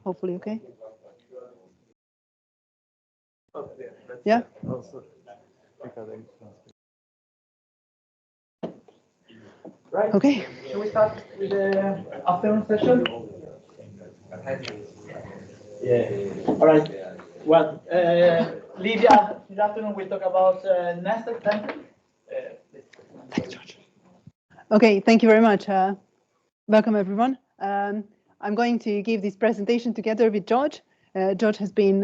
hopefully okay. Yeah? Right. Okay. Shall we start with the afternoon session? Yeah. All right. Well, Livia, this afternoon we'll talk about nested sampling. Thanks, George. Okay, thank you very much. Welcome, everyone. I'm going to give this presentation together with George. George has been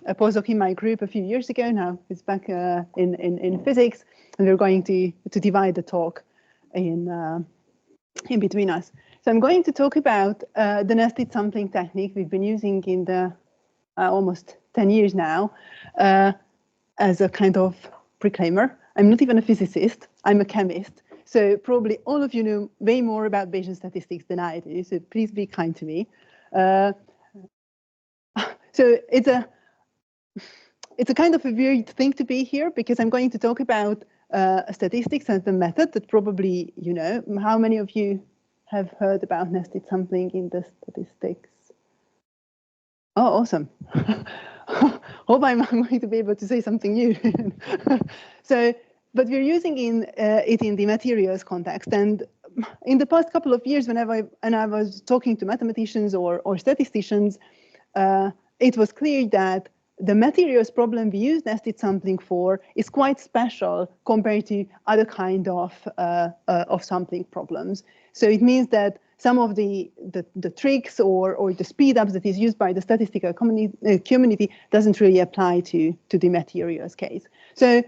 a postdoc in my group a few years ago now. He's back in physics, and we're going to divide the talk in between us. So I'm going to talk about the nested sampling technique we've been using in the almost 10 years now as a kind of preclaimer. I'm not even a physicist, I'm a chemist. So probably all of you know way more about Bayesian statistics than I do, so please be kind to me. So it's a kind of a weird thing to be here because I'm going to talk about statistics and the method that probably you know. How many of you have heard about nested sampling in the statistics? Oh, awesome. Hope I'm going to be able to say something new. But we're using it in the materials context. And in the past couple of years, when I was talking to mathematicians or statisticians, it was clear that the materials problem we use nested sampling for is quite special compared to other kind of sampling problems. So it means that some of the tricks or the speed ups that is used by the statistical community doesn't really apply to the materials case. So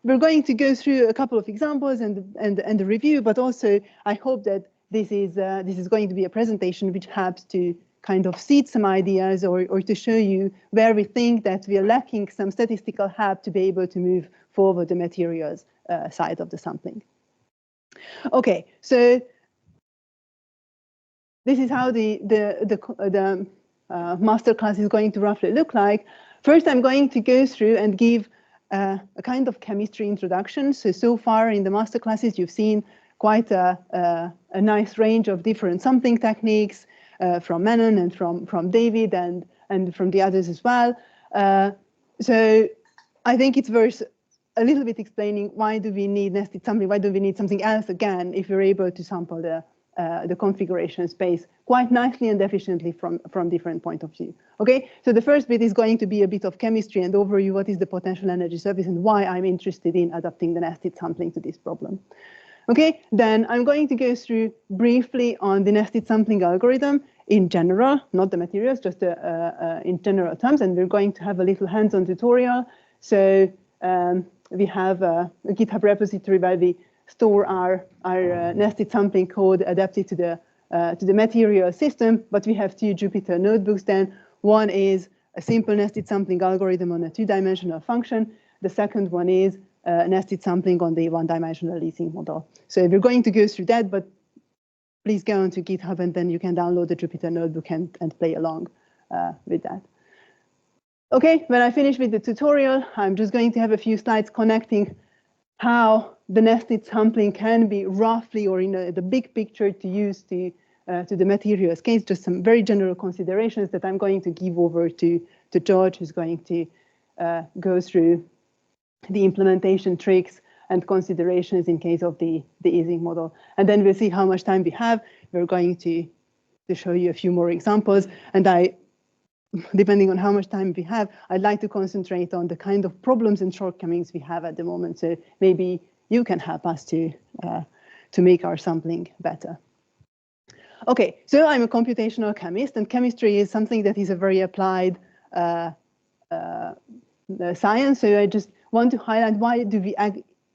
we're going to go through a couple of examples and a review, but also I hope that this is going to be a presentation which helps to kind of seed some ideas or to show you where we think that we are lacking some statistical help to be able to move forward the materials side of the sampling. Okay, so this is how the masterclass is going to roughly look like. First, I'm going to go through and give a kind of chemistry introduction. So far in the masterclasses, you've seen quite a nice range of different sampling techniques from Manon and from David and from the others as well. So I think it's worth a little bit explaining why do we need nested sampling? Why do we need something else again if we're able to sample the configuration space quite nicely and efficiently from different point of view. Okay, so the first bit is going to be a bit of chemistry and overview what is the potential energy surface and why I'm interested in adapting the nested sampling to this problem. Okay, then I'm going to go through briefly on the nested sampling algorithm in general, not the materials, just in general terms, and we're going to have a little hands-on tutorial. So we have a GitHub repository where we store our nested sampling code adapted to the material system, but we have two Jupyter notebooks then. One is a simple nested sampling algorithm on a two-dimensional function. The second one is nested sampling on the one-dimensional leasing model. So we're going to go through that, but please go onto GitHub and then you can download the Jupyter notebook and play along with that. Okay, when I finish with the tutorial, I'm just going to have a few slides connecting how the nested sampling can be roughly or in the big picture to use to the materials case, just some very general considerations that I'm going to give over to George, who's going to go through the implementation tricks and considerations in case of the easing model. And then we'll see how much time we have. We're going to show you a few more examples. And depending on how much time we have, I'd like to concentrate on the kind of problems and shortcomings we have at the moment. So maybe you can help us to make our sampling better. Okay, so I'm a computational chemist, and chemistry is something that is a very applied science. So I just want to highlight why do we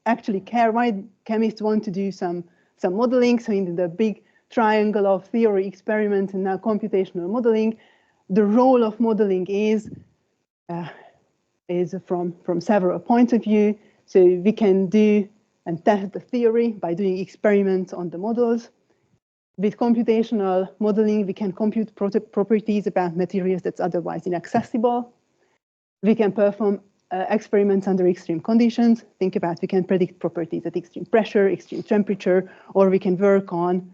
actually care, why chemists want to do some modeling. So in the big triangle of theory, experiment, and now computational modeling, the role of modeling is from several points of view. So we can do and test the theory by doing experiments on the models. With computational modeling, we can compute properties about materials that's otherwise inaccessible. We can perform experiments under extreme conditions. Think about, we can predict properties at extreme pressure, extreme temperature, or we can work on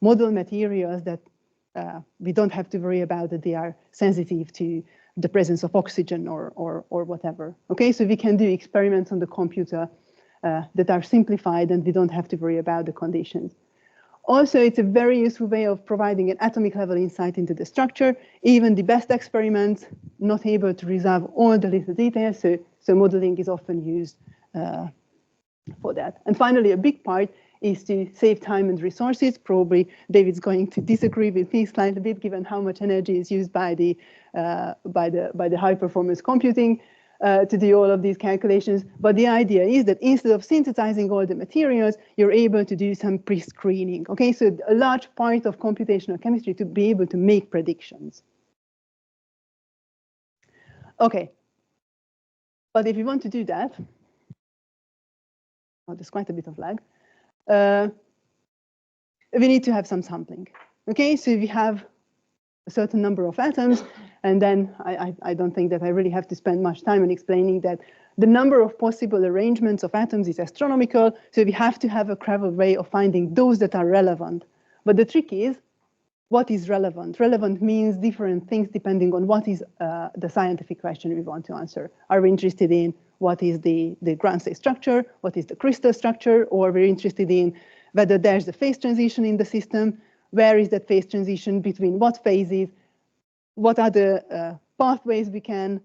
model materials that we don't have to worry about that they are sensitive to the presence of oxygen or whatever. Okay, so we can do experiments on the computer that are simplified, and we don't have to worry about the conditions. Also, it's a very useful way of providing an atomic level insight into the structure. Even the best experiments not able to resolve all the little details, so modeling is often used for that. And finally, a big part is to save time and resources. Probably David's going to disagree with me slightly bit, given how much energy is used by the high performance computing to do all of these calculations. But the idea is that instead of synthesizing all the materials, you're able to do some pre-screening. Okay, so a large part of computational chemistry to be able to make predictions. Okay, but if you want to do that, oh, there's quite a bit of lag. We need to have some sampling. Okay, so we have a certain number of atoms, and then I don't think that I really have to spend much time on explaining that the number of possible arrangements of atoms is astronomical, so we have to have a clever way of finding those that are relevant. But the trick is, what is relevant? Relevant means different things depending on what is the scientific question we want to answer. Are we interested in what is the ground state structure, what is the crystal structure, or we're interested in whether there's a phase transition in the system, where is that phase transition between what phases, what are the pathways we can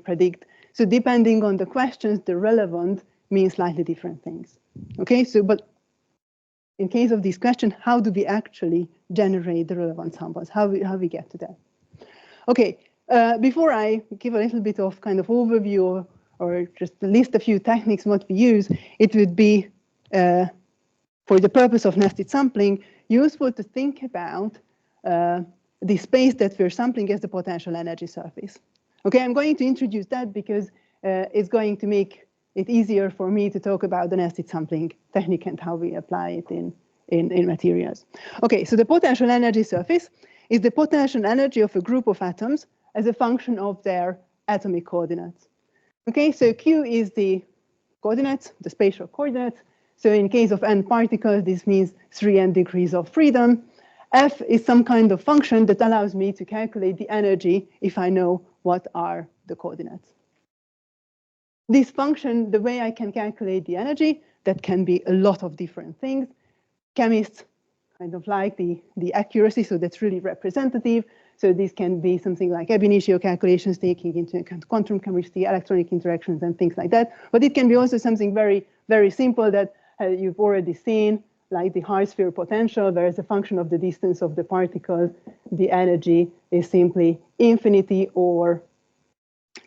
predict. So depending on the questions, the relevant means slightly different things. Okay, so but in case of this question, how do we actually generate the relevant samples? How we get to that? Okay, before I give a little bit of kind of overview or just list a few techniques what we use, it would be, for the purpose of nested sampling, useful to think about the space that we're sampling as the potential energy surface. Okay, I'm going to introduce that because it's going to make it easier for me to talk about the nested sampling technique and how we apply it in materials. Okay, so the potential energy surface is the potential energy of a group of atoms as a function of their atomic coordinates. Okay, so Q is the coordinates, the spatial coordinates. So in case of n particles, this means 3n degrees of freedom. F is some kind of function that allows me to calculate the energy if I know what are the coordinates. This function, the way I can calculate the energy, that can be a lot of different things. Chemists kind of like the accuracy, so that's really representative. So this can be something like ab initio calculations, taking into account quantum chemistry, electronic interactions, and things like that. But it can be also something very, very simple that you've already seen, like the high sphere potential, where as a function of the distance of the particles, the energy is simply infinity or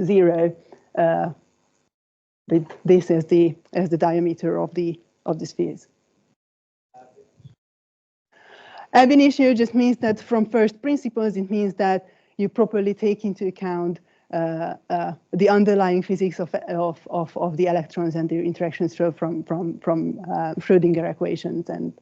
0, with this as the diameter of the spheres. Ab initio just means that from first principles, it means that you properly take into account the underlying physics of the electrons and their interactions from Schrödinger equations and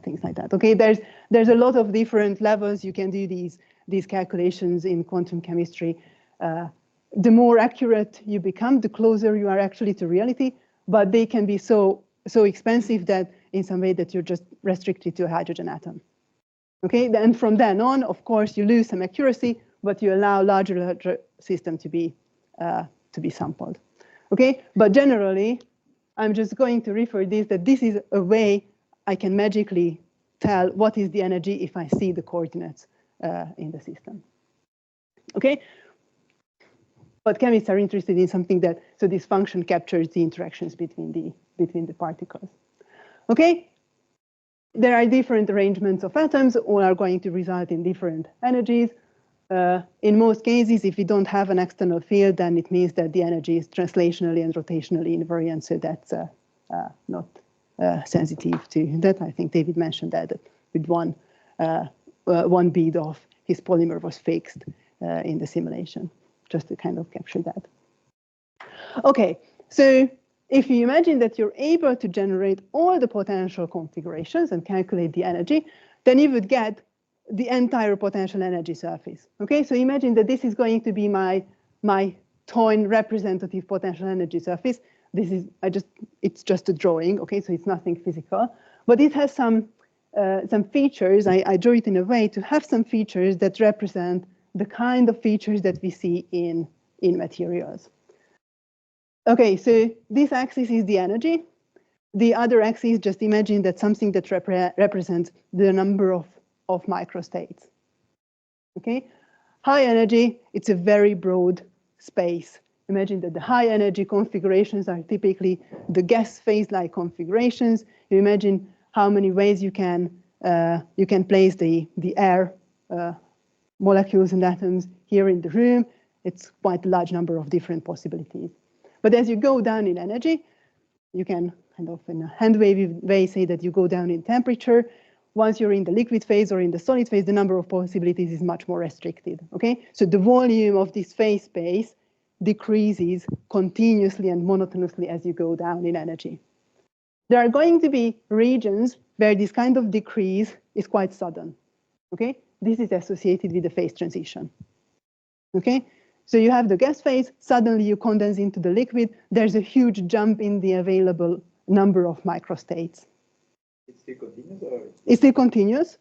things like that. Okay, there's a lot of different levels you can do these calculations in quantum chemistry. The more accurate you become, the closer you are actually to reality, but they can be so expensive that in some way that you're just restricted to a hydrogen atom. Okay, then from then on, of course, you lose some accuracy, but you allow larger system to be sampled. Okay, but generally, I'm just going to refer that this is a way I can magically tell what is the energy if I see the coordinates in the system. Okay, but chemists are interested in something that, so this function captures the interactions between the particles. Okay. There are different arrangements of atoms, all are going to result in different energies. In most cases, if we don't have an external field, then it means that the energy is translationally and rotationally invariant, so that's not sensitive to that. I think David mentioned that with one bead of his polymer was fixed in the simulation, just to kind of capture that. Okay, so if you imagine that you're able to generate all the potential configurations and calculate the energy, then you would get the entire potential energy surface. Okay, so imagine that this is going to be my Toyn representative potential energy surface. This is it's just a drawing. Okay, so it's nothing physical, but it has some some features. I drew it in a way to have some features that represent the kind of features that we see in materials. Okay, so this axis is the energy. The other axis, just imagine that something that represents the number of microstates. Okay, high energy, it's a very broad space. Imagine that the high energy configurations are typically the gas phase-like configurations. You imagine how many ways you can place the air molecules and atoms here in the room. It's quite a large number of different possibilities. But as you go down in energy, you can kind of in a hand wavy way say that you go down in temperature. Once you're in the liquid phase or in the solid phase, the number of possibilities is much more restricted. Okay, so the volume of this phase space decreases continuously and monotonously as you go down in energy. There are going to be regions where this kind of decrease is quite sudden. Okay, this is associated with the phase transition. Okay, so you have the gas phase, suddenly you condense into the liquid. There's a huge jump in the available number of microstates. It's still continuous, or? It's still continuous.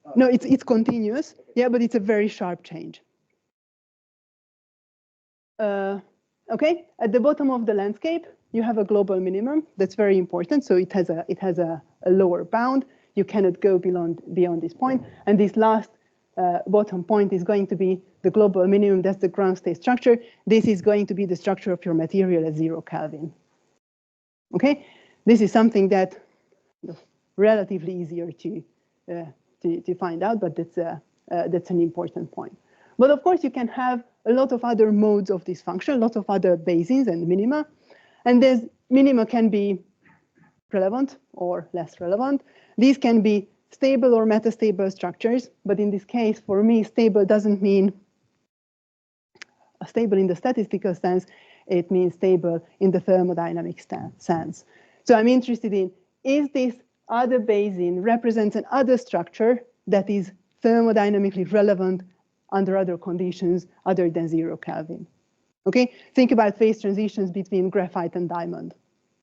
Oh. No, it's continuous. Okay. Yeah, but it's a very sharp change. Okay, at the bottom of the landscape, you have a global minimum. That's very important. So it has a lower bound. You cannot go beyond this point. And this last bottom point is going to be the global minimum. That's the ground state structure. This is going to be the structure of your material at 0 Kelvin. Okay, this is something that relatively easier to find out, but that's an important point. But of course, you can have a lot of other modes of this function, a lot of other basins and minima. And these minima can be relevant or less relevant. These can be stable or metastable structures. But in this case, for me, stable doesn't mean stable in the statistical sense. It means stable in the thermodynamic sense. So I'm interested in, is this other basin represents an other structure that is thermodynamically relevant under other conditions other than 0 Kelvin. Okay, think about phase transitions between graphite and diamond.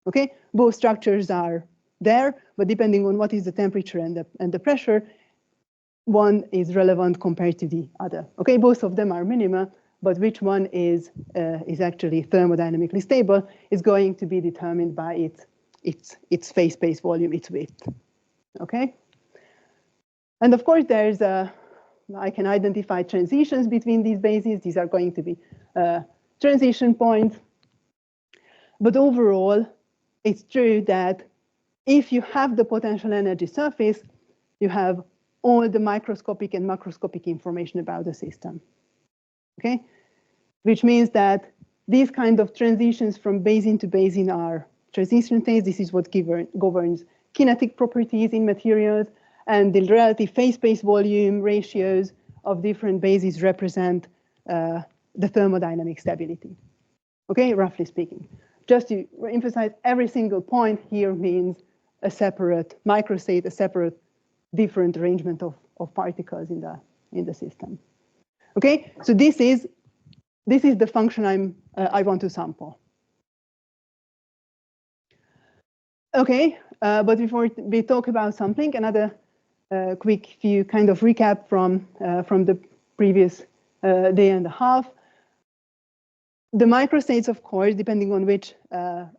Okay, both structures are there, but depending on what is the temperature and the pressure, one is relevant compared to the other. Okay, both of them are minima, but which one is actually thermodynamically stable is going to be determined by its phase space volume, its width. Okay, and of course there's I can identify transitions between these bases. These are going to be transition points. But overall, it's true that if you have the potential energy surface, you have all the microscopic and macroscopic information about the system. Okay, which means that these kind of transitions from basin to basin are transition states. This is what governs kinetic properties in materials, and the relative phase space volume ratios of different bases represent the thermodynamic stability. Okay, roughly speaking. Just to emphasize, every single point here means a separate microstate, a separate different arrangement of particles in the system. Okay, so this is the function I want to sample. Okay, but before we talk about sampling, another quick few kind of recap from the previous day and a half. The microstates, of course, depending on which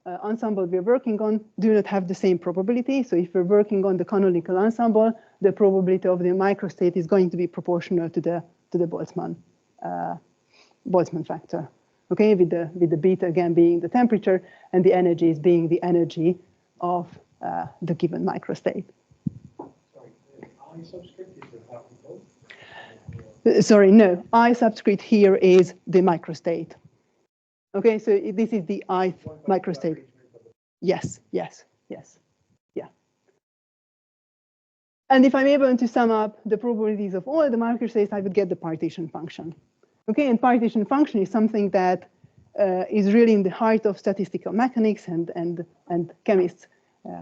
ensemble we're working on, do not have the same probability. So if we're working on the canonical ensemble, the probability of the microstate is going to be proportional to the Boltzmann factor. Okay, with the beta again being the temperature and the energies being the energy of the given microstate. Sorry, I subscript is the particle? Sorry, no. I subscript here is the microstate. Okay, so this is the ith microstate. Yes, yes, yes, yeah. And if I'm able to sum up the probabilities of all the microstates, I would get the partition function. Okay, and partition function is something that is really in the heart of statistical mechanics, and chemists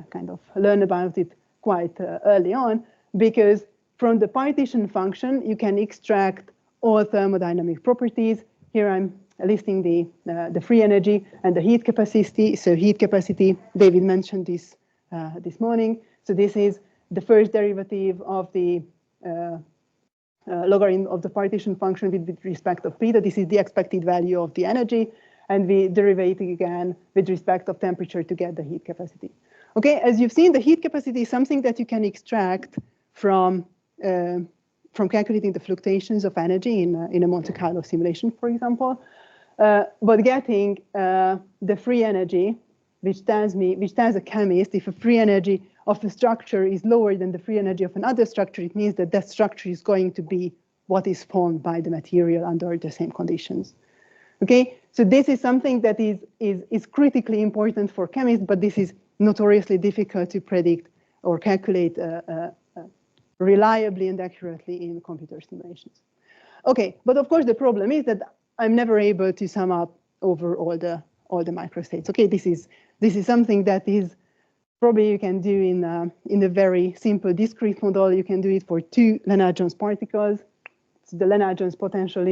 kind of learn about it quite early on, because from the partition function, you can extract all thermodynamic properties. Here I'm listing the free energy and the heat capacity. So heat capacity, David mentioned this this morning. So this is the first derivative of the logarithm of the partition function with respect of beta. This is the expected value of the energy, and we derive it again with respect of temperature to get the heat capacity. Okay, as you've seen, the heat capacity is something that you can extract from calculating the fluctuations of energy in a Monte Carlo simulation, for example. But getting the free energy, which tells a chemist if a free energy of a structure is lower than the free energy of another structure, it means that that structure is going to be what is formed by the material under the same conditions. Okay, so this is something that is critically important for chemists, but this is notoriously difficult to predict or calculate reliably and accurately in computer simulations. Okay, but of course the problem is that I'm never able to sum up over all the microstates. Okay, this is something that is probably you can do in a very simple discrete model. You can do it for 2 Lennard-Jones particles. So the Lennard-Jones potential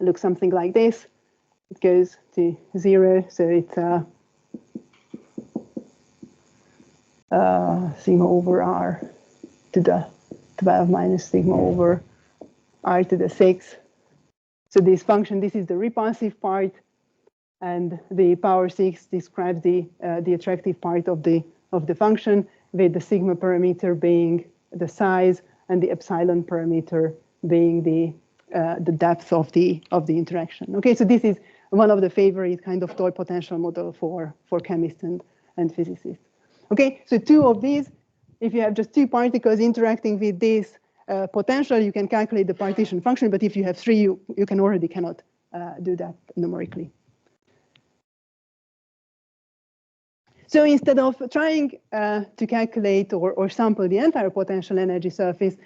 looks something like this. It goes to 0, so it's sigma over r to the 12 minus sigma over r to the 6. So this function, this is the repulsive part, and the power 6 describes the attractive part of the function, with the sigma parameter being the size and the epsilon parameter being the depth of the interaction. Okay, so this is one of the favorite kind of toy potential model for chemists and physicists. Okay, so 2 of these, if you have just 2 particles interacting with this potential, you can calculate the partition function, but if you have 3, you cannot do that numerically. So instead of trying to calculate or sample the entire potential energy surface,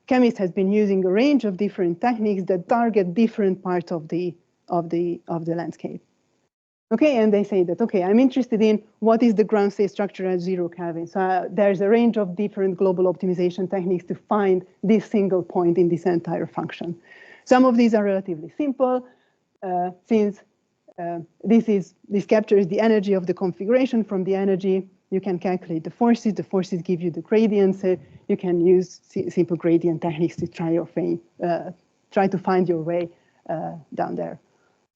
chemists has been using a range of different techniques that target different parts of the landscape. Okay, and they say that, okay, I'm interested in what is the ground state structure at 0 Kelvin. So there's a range of different global optimization techniques to find this single point in this entire function. Some of these are relatively simple, since this captures the energy of the configuration. From the energy, you can calculate the forces. The forces give you the gradients. So you can use simple gradient techniques to try to find your way down there.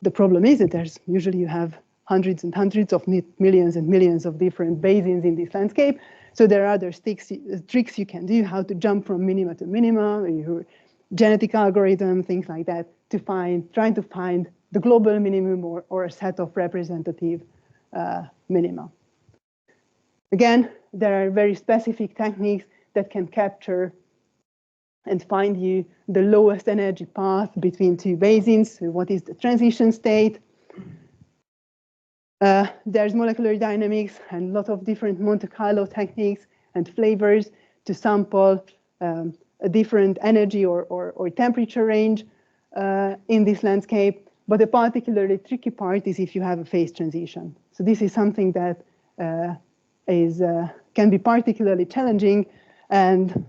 The problem is that usually you have hundreds and hundreds of millions and millions of different basins in this landscape. So there are other tricks you can do, how to jump from minima to minima, your genetic algorithm, things like that, trying to find the global minimum or a set of representative minima. Again, there are very specific techniques that can capture and find you the lowest energy path between 2 basins. So what is the transition state? There's molecular dynamics and a lot of different Monte Carlo techniques and flavors to sample a different energy or temperature range in this landscape. But the particularly tricky part is if you have a phase transition. So this is something that can be particularly challenging. And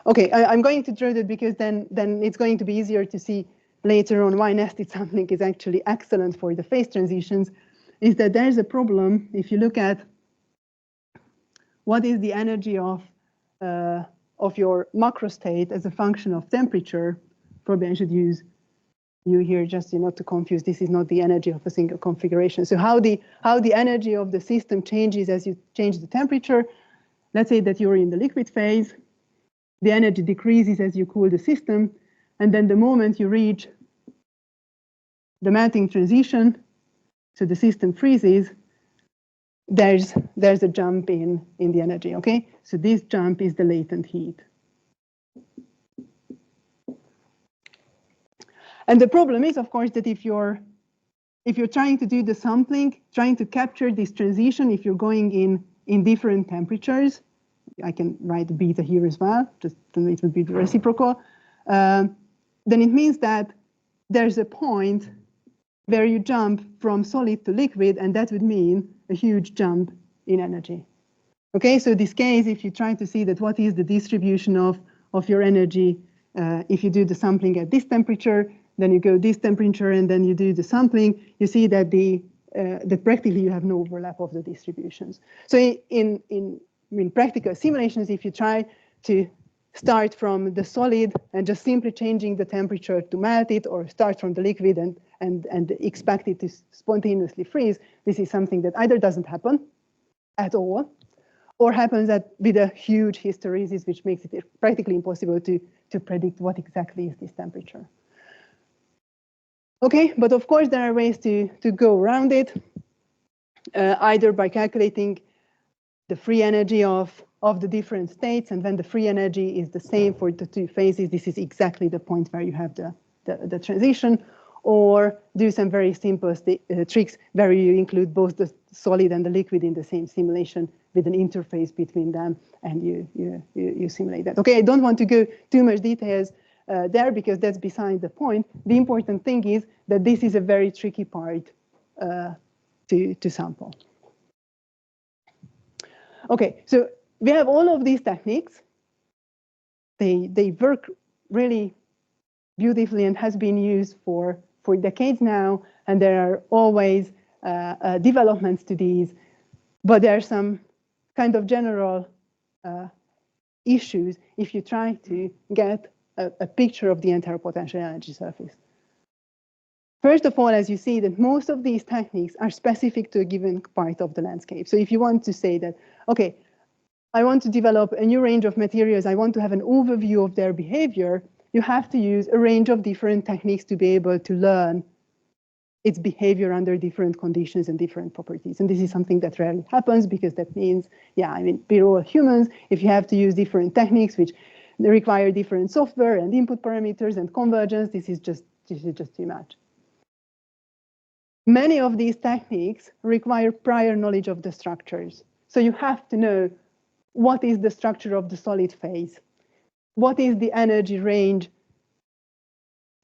okay, I'm going to draw that because then it's going to be easier to see later on why nested sampling is actually excellent for the phase transitions. Is that there's a problem if you look at what is the energy of your macro state as a function of temperature. Probably I should use you here just not to confuse. This is not the energy of a single configuration. So how the energy of the system changes as you change the temperature. Let's say that you're in the liquid phase. The energy decreases as you cool the system. And then the moment you reach the melting transition, so the system freezes, there's a jump in the energy, okay? So this jump is the latent heat. And the problem is, of course, that if you're trying to do the sampling, trying to capture this transition, if you're going in different temperatures, I can write beta here as well, just then it would be reciprocal, then it means that there's a point where you jump from solid to liquid, and that would mean a huge jump in energy. Okay, so this case, if you try to see that what is the distribution of your energy, if you do the sampling at this temperature, then you go this temperature, and then you do the sampling, you see that the that practically you have no overlap of the distributions. So in practical simulations, if you try to start from the solid and just simply changing the temperature to melt it, or start from the liquid and expect it to spontaneously freeze, this is something that either doesn't happen at all, or happens with a huge hysteresis, which makes it practically impossible to predict what exactly is this temperature. Okay, but of course there are ways to go around it, either by calculating the free energy of the different states, and when the free energy is the same for the two phases, this is exactly the point where you have the transition, or do some very simple tricks where you include both the solid and the liquid in the same simulation with an interface between them, and you simulate that. Okay, I don't want to go too much details there because that's beside the point. The important thing is that this is a very tricky part to sample. Okay, so we have all of these techniques. They work really beautifully and has been used for decades now, and there are always developments to these, but there are some kind of general issues if you try to get a picture of the entire potential energy surface. First of all, as you see, that most of these techniques are specific to a given part of the landscape. So if you want to say that, okay, I want to develop a new range of materials, I want to have an overview of their behavior, you have to use a range of different techniques to be able to learn its behavior under different conditions and different properties. And this is something that rarely happens, because that means, yeah, I mean, we're all humans. If you have to use different techniques which require different software and input parameters and convergence, this is just too much. Many of these techniques require prior knowledge of the structures. So you have to know what is the structure of the solid phase, what is the energy range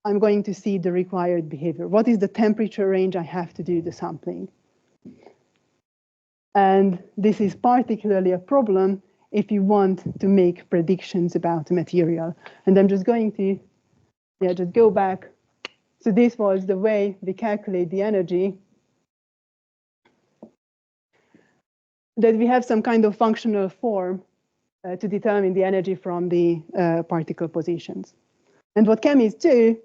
I'm going to see the required behavior, what is the temperature range I have to do the sampling. And this is particularly a problem if you want to make predictions about a material. And I'm just going to just go back. So this was the way we calculate the energy, that we have some kind of functional form to determine the energy from the particle positions. And what chemists do,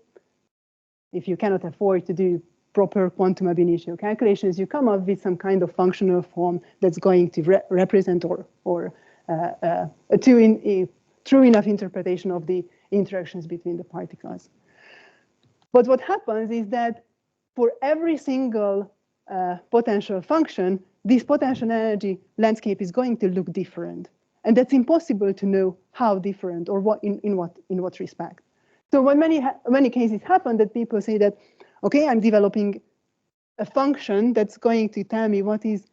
if you cannot afford to do proper quantum ab initio calculations, you come up with some kind of functional form that's going to represent or a true enough interpretation of the interactions between the particles. But what happens is that for every single potential function, this potential energy landscape is going to look different. And that's impossible to know how different or what in what respect. So when many cases happen that people say that, okay, I'm developing a function that's going to tell me what is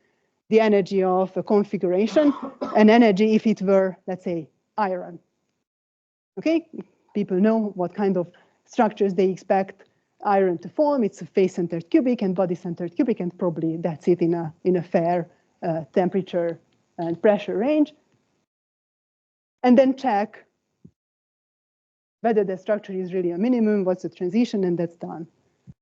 the energy of a configuration, an energy if it were, let's say, iron. Okay, people know what kind of structures they expect iron to form. It's a face-centered cubic and body-centered cubic, and probably that's it in a fair temperature and pressure range. And then check whether the structure is really a minimum, what's the transition, and that's done.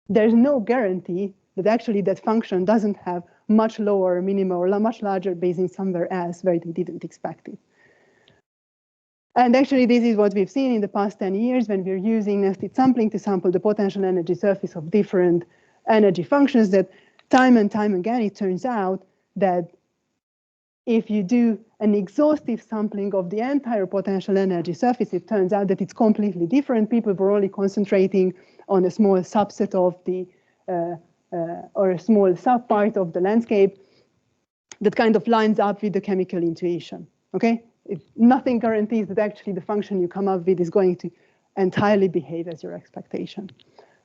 There's no guarantee that actually that function doesn't have much lower minima or much larger basin somewhere else where they didn't expect it. And actually, this is what we've seen in the past 10 years when we're using nested sampling to sample the potential energy surface of different energy functions, that time and time again, it turns out that if you do an exhaustive sampling of the entire potential energy surface, it turns out that it's completely different. People were only concentrating on a small subset of the, or a small subpart of the landscape that kind of lines up with the chemical intuition, okay? Nothing guarantees that actually the function you come up with is going to entirely behave as your expectation,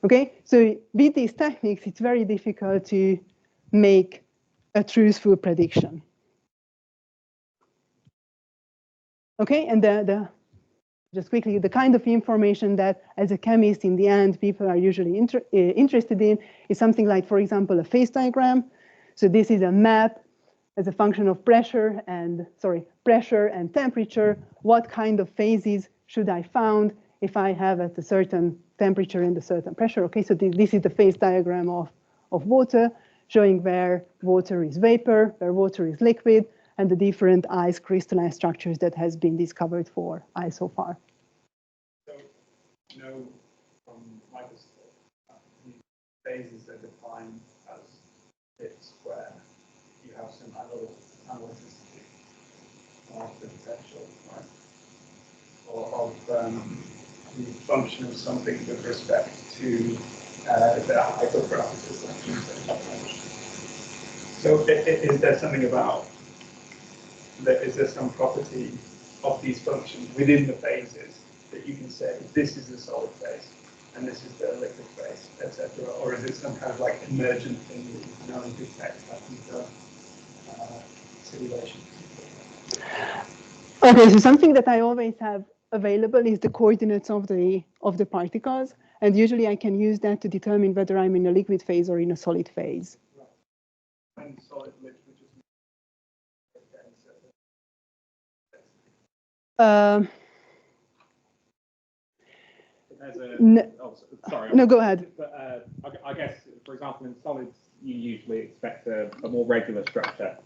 okay? So with these techniques, it's very difficult to make a truthful prediction. Okay, and just quickly, the kind of information that as a chemist in the end people are usually interested in is something like, for example, a phase diagram. So this is a map as a function of pressure and temperature. What kind of phases should I found if I have at a certain temperature and a certain pressure? Okay, so this is the phase diagram of water, showing where water is vapor, where water is liquid, and the different ice crystalline structures that has been discovered for ice so far. So, you know, from microscope, the phases are defined as bits where you have some analyticity of the potential, right? Or of the function of something with respect to the hyperparameter functions that you mentioned. So is there something about that? Is there some property of these functions within the phases that you can say this is the solid phase and this is the liquid phase, etc., or is it some kind of like emergent thing that you can only detect after simulation? Okay, so something that I always have available is the coordinates of the particles, and usually I can use that to determine whether I'm in a liquid phase or in a solid phase. Right. And solid liquid sorry. No, go ahead. But I guess, for example, in solids, you usually expect a more regular structure,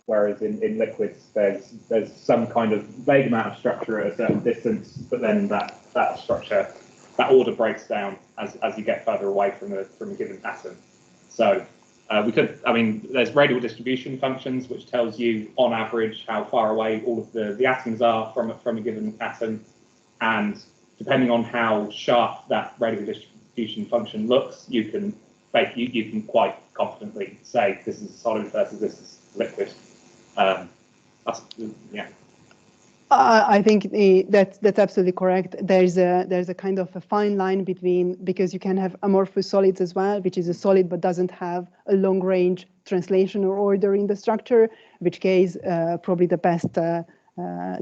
whereas in liquids, there's some kind of vague amount of structure at a certain distance, but then that structure, that order breaks down as you get further away from a given atom. So we could, I mean, there's radial distribution functions, which tells you on average how far away all of the atoms are from a given atom, and depending on how sharp that radial distribution function looks, you can quite confidently say this is a solid versus this is liquid. Yeah. I think that's absolutely correct. There's a kind of a fine line between, because you can have amorphous solids as well, which is a solid but doesn't have a long range translation or order in the structure, in which case probably the best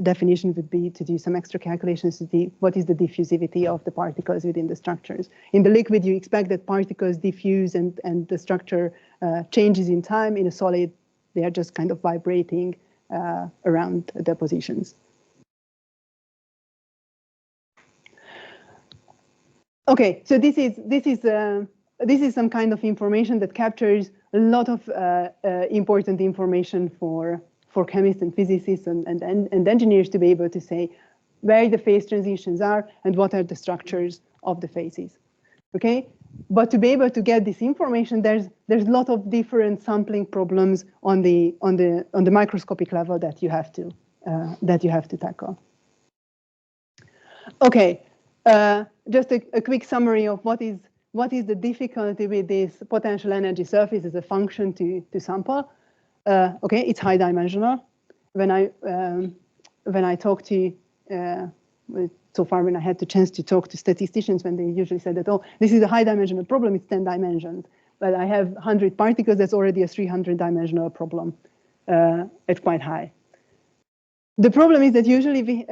definition would be to do some extra calculations to see what is the diffusivity of the particles within the structures. In the liquid, you expect that particles diffuse and the structure changes in time. In a solid, they are just kind of vibrating around the positions. Okay, so this is some kind of information that captures a lot of important information for chemists and physicists and engineers to be able to say where the phase transitions are and what are the structures of the phases. Okay, but to be able to get this information, there's a lot of different sampling problems on the microscopic level that you have to tackle. Okay, just a quick summary of what is the difficulty with this potential energy surface as a function to sample. Okay, it's high dimensional. When I talk to so far, when I had the chance to talk to statisticians, when they usually said that, oh, this is a high dimensional problem, it's 10 dimensions. But I have 100 particles, that's already a 300 dimensional problem. It's quite high. The problem is that usually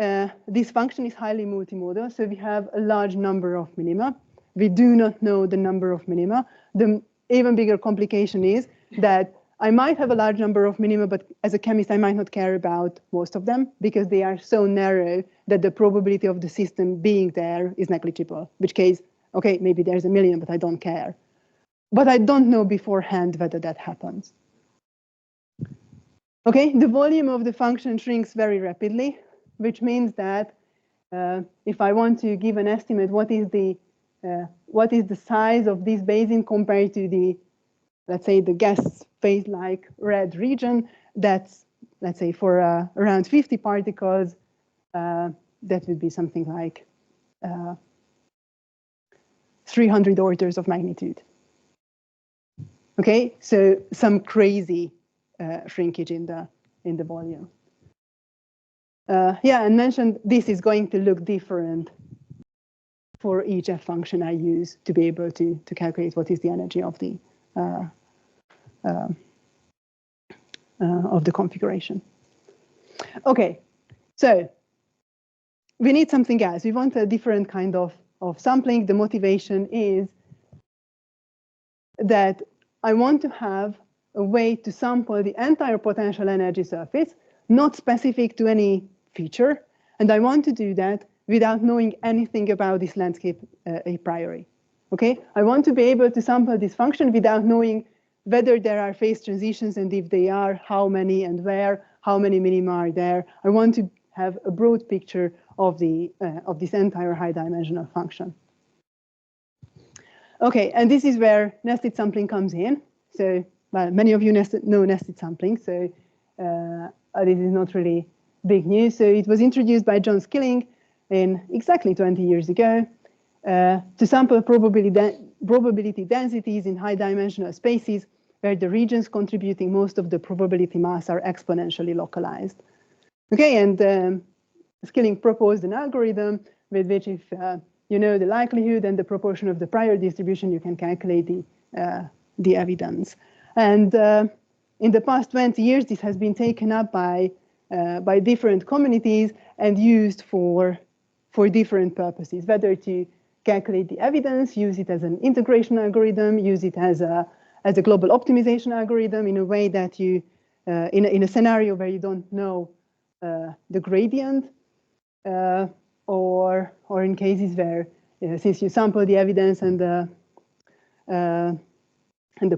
this function is highly multimodal, so we have a large number of minima. We do not know the number of minima. The even bigger complication is that I might have a large number of minima, but as a chemist, I might not care about most of them because they are so narrow that the probability of the system being there is negligible, in which case, okay, maybe there's a million, but I don't care. But I don't know beforehand whether that happens. Okay, the volume of the function shrinks very rapidly, which means that if I want to give an estimate, what is the size of this basin compared to the, let's say, the gas phase-like red region, that's, let's say, for around 50 particles, that would be something like 300 orders of magnitude. Okay, so some crazy shrinkage in the volume. Yeah, and mentioned this is going to look different for each f function I use to be able to calculate what is the energy of the configuration. Okay, so we need something else. We want a different kind of sampling. The motivation is that I want to have a way to sample the entire potential energy surface, not specific to any feature, and I want to do that without knowing anything about this landscape a priori. Okay, I want to be able to sample this function without knowing whether there are phase transitions, and if they are, how many and where, how many minima are there. I want to have a broad picture of this entire high-dimensional function. Okay, and this is where nested sampling comes in. So, well, many of you know nested sampling, so this is not really big news. So it was introduced by John Skilling in exactly 20 years ago to sample probability densities in high-dimensional spaces where the regions contributing most of the probability mass are exponentially localized. Okay, and Skilling proposed an algorithm with which, if you know the likelihood and the proportion of the prior distribution, you can calculate the evidence. And in the past 20 years, this has been taken up by different communities and used for different purposes, whether to calculate the evidence, use it as an integration algorithm, use it as a global optimization algorithm in a way that you, in a scenario where you don't know the gradient, or in cases where, since you sample the evidence and the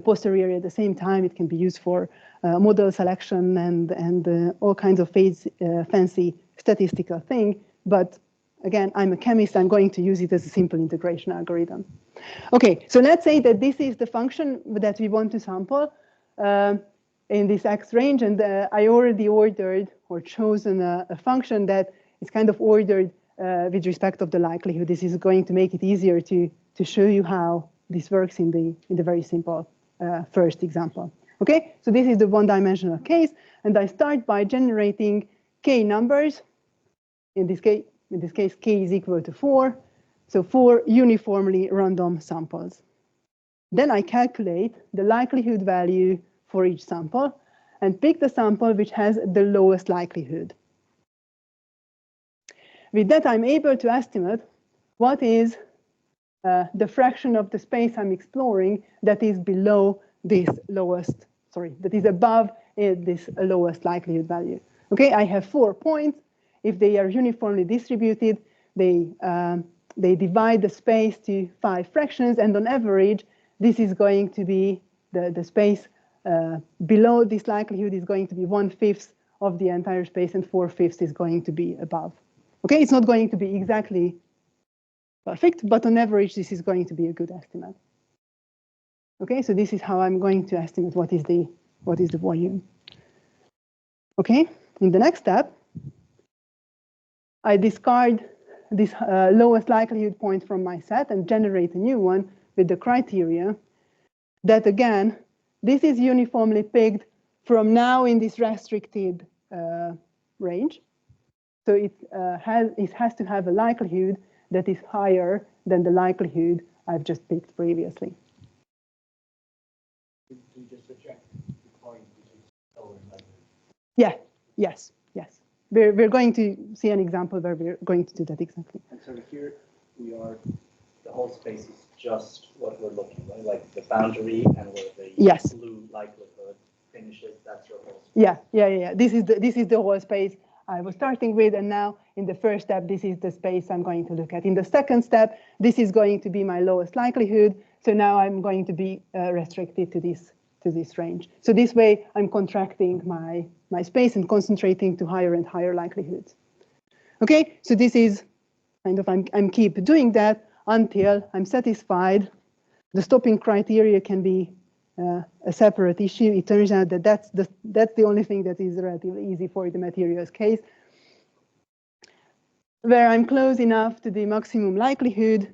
posteriori at the same time, it can be used for model selection and all kinds of fancy statistical thing. But again, I'm a chemist, I'm going to use it as a simple integration algorithm. Okay, so let's say that this is the function that we want to sample in this X range, and I already ordered or chosen a function that is kind of ordered with respect of the likelihood. This is going to make it easier to show you how this works in the very simple first example. Okay, so this is the one-dimensional case, and I start by generating k numbers. In this case, k is equal to 4, so 4 uniformly random samples. Then I calculate the likelihood value for each sample and pick the sample which has the lowest likelihood. With that, I'm able to estimate what is the fraction of the space I'm exploring that is below this lowest, that is above this lowest likelihood value. Okay, I have 4 points. If they are uniformly distributed, they divide the space to 5 fractions, and on average, this is going to be the space below this likelihood is going to be 1/5 of the entire space, and 4/5 is going to be above. Okay, it's not going to be exactly perfect, but on average, this is going to be a good estimate. Okay, so this is how I'm going to estimate what is the volume. Okay, in the next step, I discard this lowest likelihood point from my set and generate a new one with the criteria that, again, this is uniformly picked from now in this restricted range. So it has to have a likelihood that is higher than the likelihood I've just picked previously. Do you just reject the point which is lower likelihood? Yeah, yes. We're going to see an example where we're going to do that exactly. And so here we are, the whole space is just what we're looking at, like the boundary and where the blue likelihood finishes, that's your whole space. Yeah. This is the whole space I was starting with, and now in the first step, this is the space I'm going to look at. In the second step, this is going to be my lowest likelihood, so now I'm going to be restricted to this range. So this way, I'm contracting my space and concentrating to higher and higher likelihoods. Okay, so this is kind of, I'm keep doing that until I'm satisfied. The stopping criteria can be a separate issue. It turns out that that's the only thing that is relatively easy for the materials case, where I'm close enough to the maximum likelihood,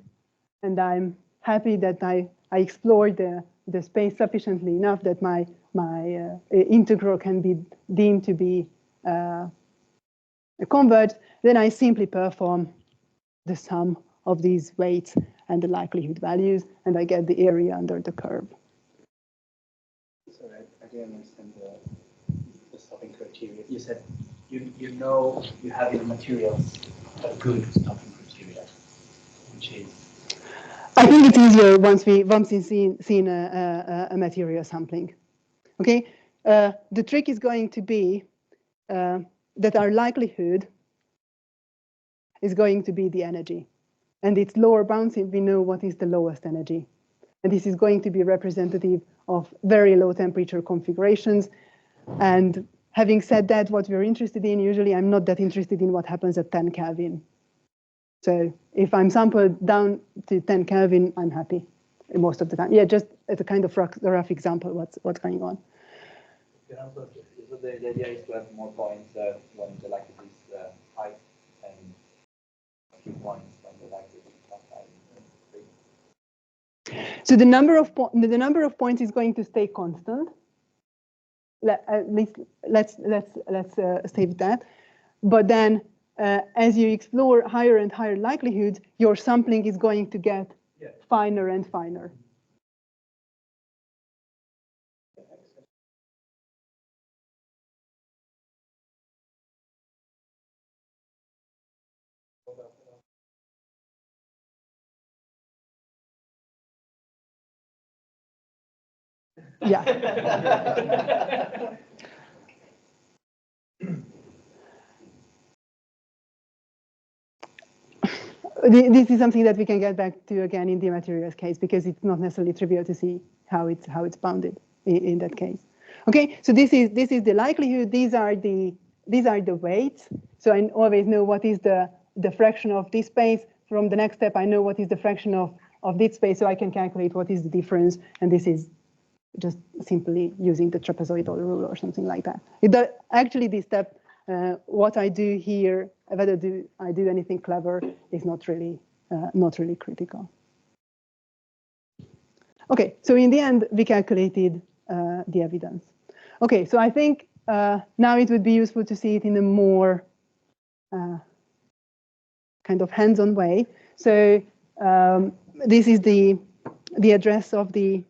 and I'm happy that I explored the space sufficiently enough that my integral can be deemed to be converged. Then I simply perform the sum of these weights and the likelihood values, and I get the area under the curve. Sorry, I didn't understand the stopping criteria. You said you know you have in the materials a good stopping criteria, which is. I think it's easier once we've seen a material sampling. Okay, the trick is going to be that our likelihood is going to be the energy, and its lower bounds if we know what is the lowest energy, and this is going to be representative of very low temperature configurations. And having said that, what we're interested in, usually I'm not that interested in what happens at 10 Kelvin. So if I'm sampled down to 10 Kelvin, I'm happy most of the time. Yeah, just as a kind of rough example, what's going on. So the idea is to have more points when the likelihood is high and a few points when the likelihood is not high. So the number of points is going to stay constant. At least let's save that. But then as you explore higher and higher likelihoods, your sampling is going to get finer and finer. Yeah. This is something that we can get back to again in the materials case, because it's not necessarily trivial to see how it's bounded in that case. Okay, so this is the likelihood. These are the weights. So I always know what is the fraction of this space. From the next step, I know what is the fraction of this space, so I can calculate what is the difference. And this is just simply using the trapezoidal rule or something like that. Actually, this step, what I do here, whether I do anything clever, is not really critical. Okay, so in the end, we calculated the evidence. Okay, so I think now it would be useful to see it in a more kind of hands-on way. So this is the address of the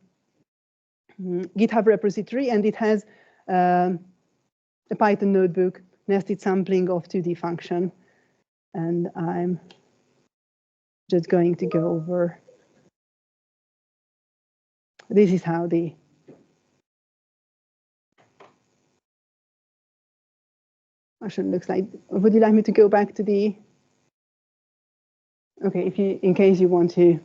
GitHub repository, and it has a Python notebook, nested sampling of 2D function. And I'm just going to go over. This is how the function looks like. Would you like me to go back to the? Okay, in case you want to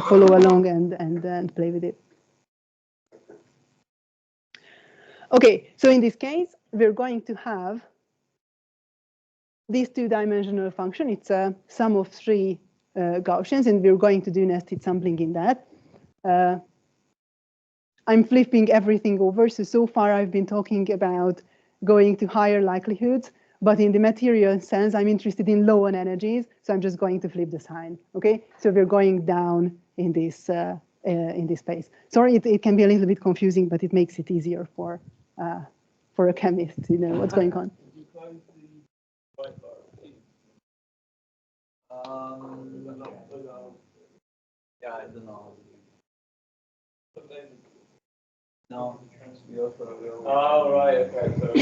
follow along and play with it. Okay, so in this case, we're going to have this two-dimensional function. It's a sum of 3 Gaussians, and we're going to do nested sampling in that. I'm flipping everything over. So far, I've been talking about going to higher likelihoods, but in the material sense, I'm interested in low on energies, so I'm just going to flip the sign. Okay, so we're going down in this space. Sorry, it can be a little bit confusing, but it makes it easier for a chemist to know what's going on. Yeah, I don't know. No. Oh, right, okay. So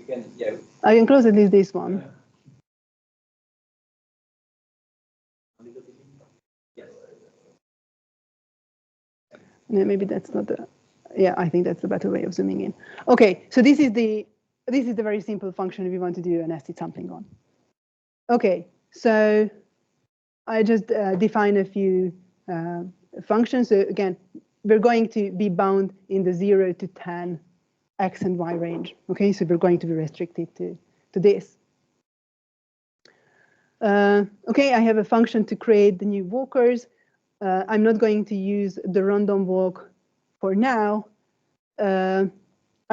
We can, yeah. I can close at least this one. Yes. Yeah, maybe that's not the. Yeah, I think that's the better way of zooming in. Okay, so this is the very simple function we want to do a nested sampling on. Okay, so I just define a few functions. So again, we're going to be bound in the 0 to 10 x and y range. Okay, so we're going to be restricted to this. Okay, I have a function to create the new walkers. I'm not going to use the random walk for now. I'm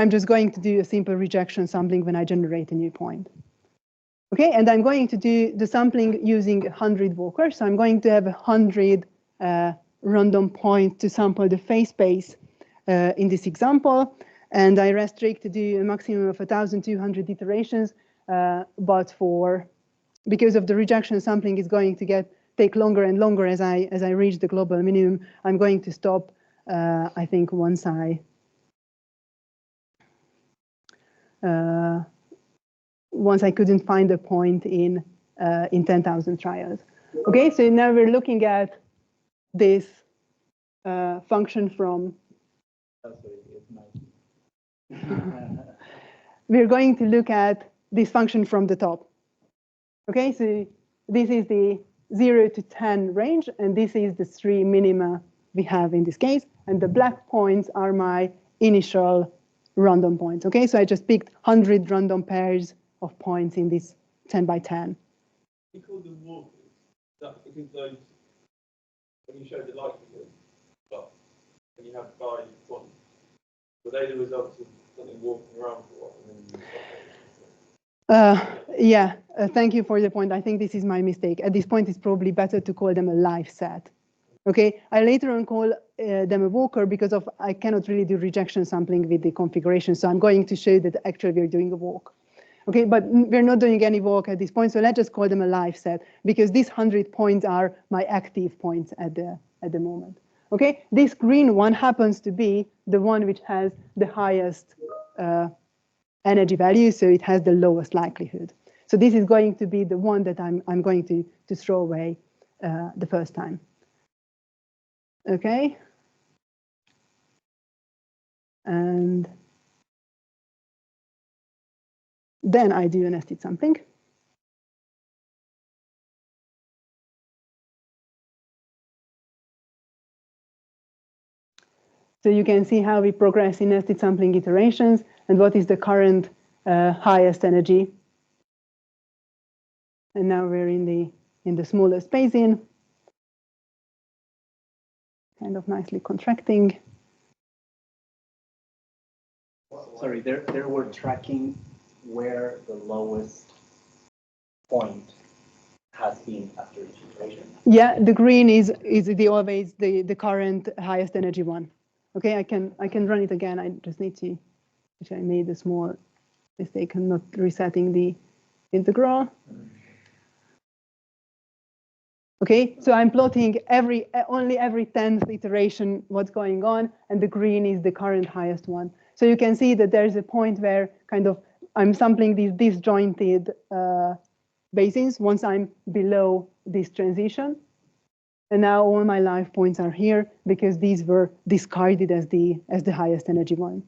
just going to do a simple rejection sampling when I generate a new point. Okay, and I'm going to do the sampling using 100 walkers. So I'm going to have 100 random points to sample the phase space in this example. And I restrict to do a maximum of 1,200 iterations, but because of the rejection sampling is going to take longer and longer as I reach the global minimum, I'm going to stop, I think, once I couldn't find a point in 10,000 trials. Okay, so now we're looking at this function from. We're going to look at this function from the top. Okay, so this is the 0 to 10 range, and this is the 3 minima we have in this case, and the black points are my initial random points. Okay, so I just picked 100 random pairs of points in this 10 by 10. You call them walkers, that's because those, when you show the likelihood, but when you have 5 points, were they the results of something walking around for a while and then Yeah, thank you for the point. I think this is my mistake. At this point, it's probably better to call them a live set. Okay, I later on call them a walker because I cannot really do rejection sampling with the configuration. So I'm going to show that actually we're doing a walk. Okay, but we're not doing any walk at this point. So let's just call them a live set because these 100 points are my active points at the moment. Okay, this green one happens to be the one which has the highest energy value, so it has the lowest likelihood. So this is going to be the one that I'm going to throw away the first time. Okay, and then I do a nested sampling. So you can see how we progress in nested sampling iterations and what is the current highest energy. And now we're in the smallest basin, kind of nicely contracting. Sorry, there we're tracking where the lowest point has been after each iteration. Yeah, the green is always the current highest energy one. Okay, I can run it again. I just need to, which I made a small mistake in not resetting the integral. Okay, so I'm plotting only every 10th iteration what's going on, and the green is the current highest one. So you can see that there's a point where kind of I'm sampling these disjointed basins once I'm below this transition. And now all my live points are here because these were discarded as the highest energy one.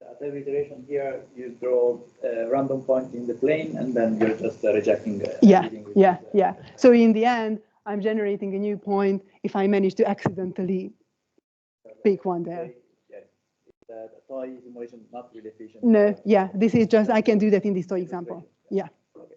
At every iteration here, you draw a random point in the plane, and then you're just rejecting. Yeah. So in the end, I'm generating a new point if I manage to accidentally pick one there. Yes. The toy simulation not really efficient. No, yeah, this is just, I can do that in this toy example. Yeah. Okay.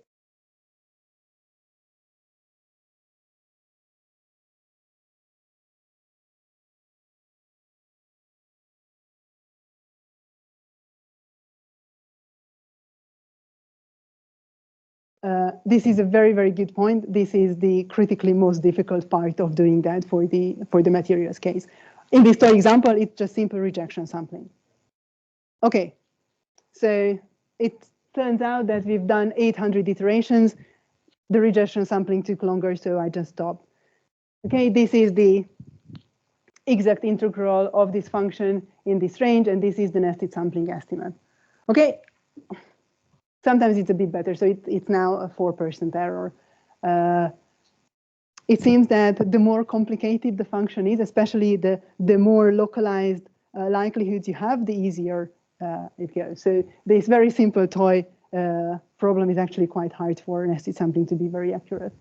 This is a very, very good point. This is the critically most difficult part of doing that for the materials case. In this toy example, it's just simple rejection sampling. Okay, so it turns out that we've done 800 iterations. The rejection sampling took longer, so I just stopped. Okay, this is the exact integral of this function in this range, and this is the nested sampling estimate. Okay. Sometimes it's a bit better, so it's now a 4% error. It seems that the more complicated the function is, especially the more localized likelihoods you have, the easier it goes. So this very simple toy problem is actually quite hard for nested sampling to be very accurate.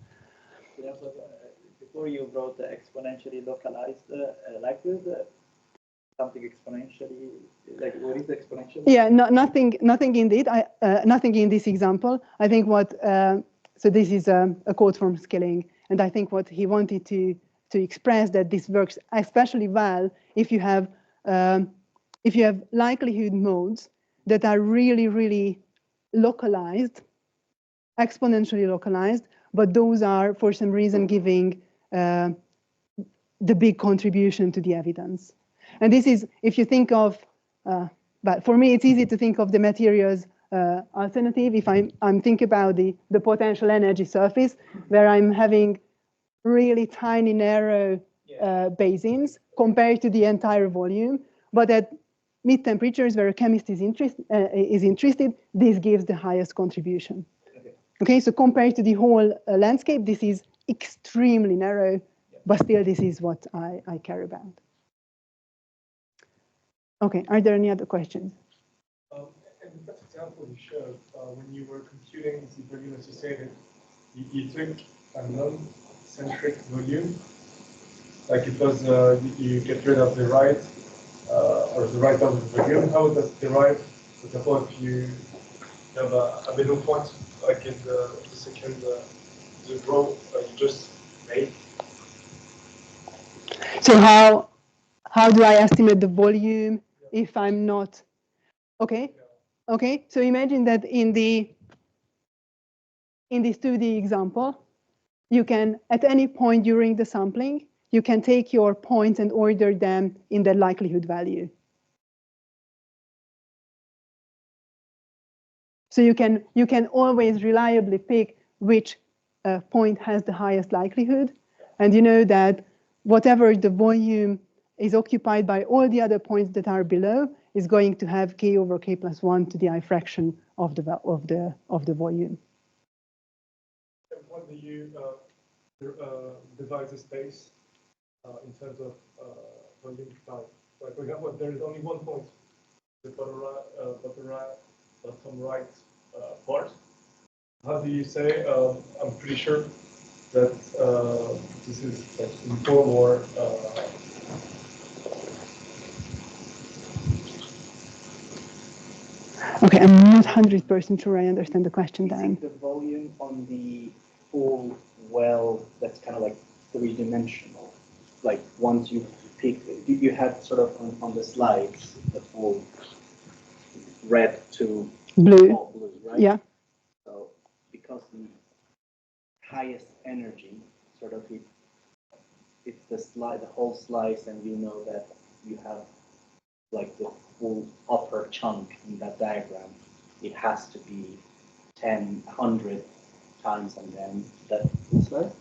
Yeah, so, before you wrote the exponentially localized likelihood, something exponentially, like what is exponential? Yeah, nothing indeed. Nothing in this example. I think so this is a quote from Skilling, and I think what he wanted to express that this works especially well if you have likelihood modes that are really, really localized, exponentially localized, but those are for some reason giving the big contribution to the evidence. And this is, if you think of, but for me, it's easy to think of the materials alternative. If I'm thinking about the potential energy surface, where I'm having really tiny, narrow basins compared to the entire volume, but at mid temperatures where a chemist is interested, this gives the highest contribution. Okay, so compared to the whole landscape, this is extremely narrow, but still this is what I care about. Okay, are there any other questions? In the first example you showed, when you were computing the regulars, you say that you took a known centric volume. Like it was, you get rid of the right, or the right of the volume. How does the right, for example, if you have a middle point, like in the second the row you just made? So how do I estimate the volume if I'm not? Okay, okay. So imagine that in this 2D example, you can at any point during the sampling, you can take your points and order them in the likelihood value. So you can always reliably pick which point has the highest likelihood, and you know that whatever the volume is occupied by all the other points that are below is going to have k over k plus 1 to the I fraction of the volume. And how do you divide the space in terms of volume type? Like, for example, there is only one point, the bottom right part. How do you say? I'm pretty sure that this is like inform or Okay, I'm not 100% sure I understand the question, Dan. The volume on the full well that's kind of like three-dimensional. Like once you pick, you had sort of on the slides the full red to blue, all blue, right? Yeah. So because the highest energy sort of it's the whole slice, and you know that you have like the full upper chunk in that diagram, it has to be 100 times, and then that looks like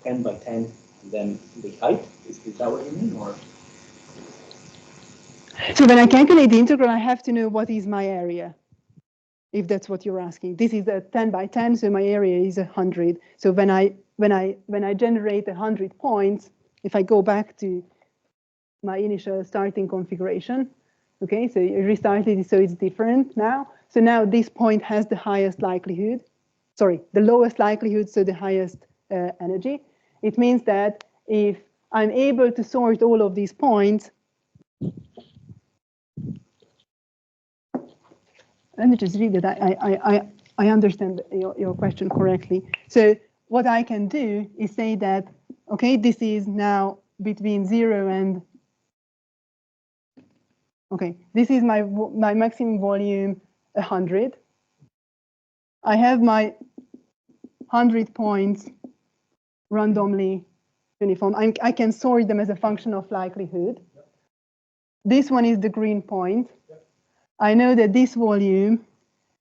10 by 10, and then the height. Is that what you mean, or? So when I calculate the integral, I have to know what is my area, if that's what you're asking. This is a 10 by 10, so my area is 100. So when I generate 100 points, if I go back to my initial starting configuration, okay, so you restarted it, so it's different now. So now this point has the highest likelihood, sorry, the lowest likelihood, so the highest energy. It means that if I'm able to sort all of these points, let me just read that I understand your question correctly. So what I can do is say that, okay, this is now between 0 and, okay, this is my maximum volume 100. I have my 100 points randomly uniform. I can sort them as a function of likelihood. This one is the green point. I know that this volume